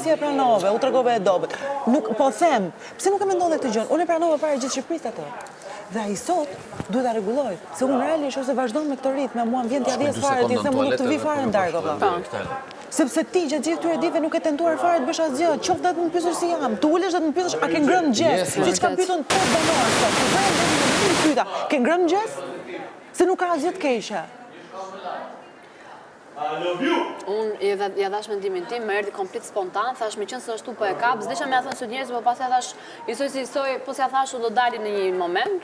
si e pranove, u tregove e dobët. Nuk, po them, pse nuk e mendon dhe këtë gjën? Unë e pranova para gjithë Shqipërisë atë. Dhe ai sot duhet ta rregulloj, se unë realisht ose vazhdon me këtë ritëm, mua më vjen t'ia vjes fare, ti se mua nuk të vi fare ndarë valla. Sepse ti gjatë gjithë këtyre ditëve nuk e tentuar fare të bësh asgjë, qoftë dhe të më pyesësh si jam, tu ulesh dhe të më pyesësh a ke ngrënë mëngjes, siç kam pyetur 8 banor sot, ku vjen vetëm të pyeta, ke ngrënë mëngjes? Se nuk ka asgjë të keqe. Unë ja dhash mendimin tim, më erdhi komplet spontan, thash me qenë se ashtu po e kap, s'desha me ja thënë sot njerëz, po pastaj thash, po s'ja thash do dalin në një moment.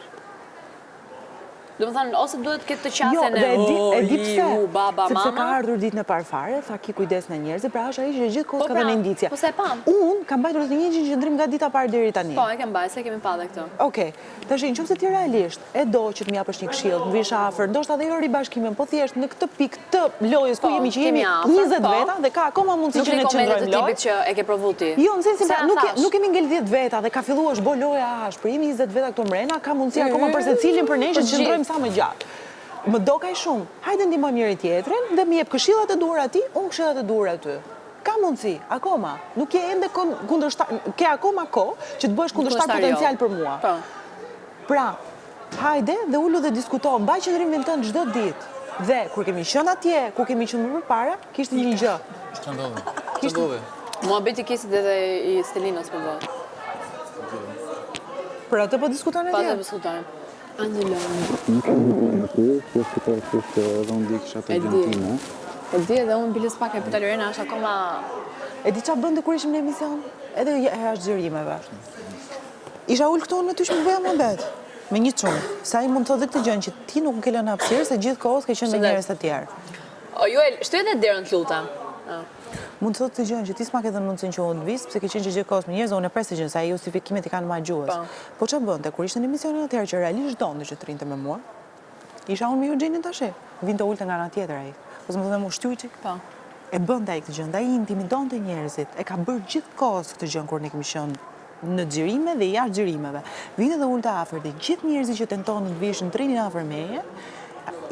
Do më thënë, ose duhet këtë të qasen e di pse, baba, mama. Sepse ka ardhur ditën e parë fare, tha ki kujdes në njerëz, pra është ai që gjithë kohës ka dhënë indicie. Po se e pam. Unë kam mbajtur të njëjtin qendrim nga dita e parë deri tani. Po, e kem mbajtur, se kemi pa dhe këtë. Okej. Tash nëse ti realisht e do që të më japësh një këshill, të vish afër, ndoshta edhe jo ribashkimin, po thjesht në këtë pikë të lojës ku jemi që jemi 20 veta dhe ka akoma mundësi që ne të qëndrojmë lojë. Që e ke provu ti. Jo, në sensin nuk kemi ngel 10 veta dhe ka filluar është bo loja ashpër, jemi 20 veta këtu mrena, ka mundësi akoma për secilin për ne që të qëndrojmë sa më gjatë. Më do kaj shumë, hajde ndihmojmë njëri tjetrin dhe më jep këshillat e duhura ti, unë këshillat e duhura ty. Ka mundësi, akoma. Nuk je ende kundërshtar, ke akoma kohë që të bësh kundërshtar potencial për mua. Pra, hajde dhe ullu dhe diskuto, mbaj qëndrimin tënd çdo ditë. Dhe kur kemi qenë atje, kur kemi qenë më përpara, kishte një gjë. Ç'ndodhi? Muhabeti kisit edhe i Stelinës për vot. Për atë po diskutojnë atje? Po atë diskutojnë. Angela. E di edhe unë biles pak e pëtë Lorena është akoma... E di qa bënde kur ishim në emision? Edhe jashtë xhirimeve. Isha ullë këto në ty që më bëja më bet. Me një qumë. Sa i mund të dhe këtë gjënë që ti nuk në kele në hapësirë se gjithë kohës ke qenë me njerëz të tjerë. O Joel, shtu edhe derën të luta. Mund të thotë të gjënë që ti s'ma ke dhe mundësin që unë të visë, pse ke qenë që gjithë kohës me njerëz dhe unë e presë gjënë, sa i justifikimet i kanë ma gjuhës. Po që bënte, kur ishte në emisionin atëherë që realisht donte që të rinte me mua, isha unë me Eugjenin tashe, vinte ulte nga ana tjetër ai. Po më thonë mu shtyqi. E bënte ai këtë gjë, ai intimidonte njerëzit, e ka bërë gjithë kohës këtë gjë kur ne kemi qenë në xhirime dhe jashtë xhirimeve. Vinte dhe ulte afër dhe gjithë njerëzit që tentonin të vishin trinin afër meje,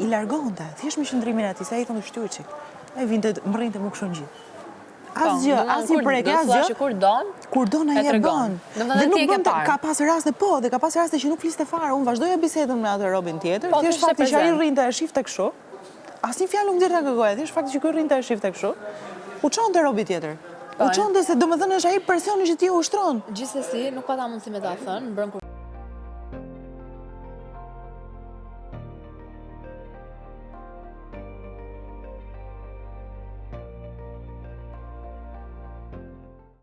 i largonte, thjesht me qëndrimin e atij, sa i thonë shtyqi. Ai vinte mrrinte më kështu gjithë. Asgjë, asnjë prekje, asgjë. Kur don ai e bën. Dhe nuk bën, ka pas raste po, dhe ka pas raste që nuk fliste fare. Unë vazhdoja bisedën me atë Robin tjetër, thjesht fakti që ai rrinte e shifte kështu. Asnjë fjalë nuk derdha nga goja, thjesht fakti që ky rrinte e shifte kështu. U çonte Robi tjetër. U çonte se domethënë është ai presioni që ti u ushtron. Gjithsesi, nuk pata mundësi me ta thënë, bën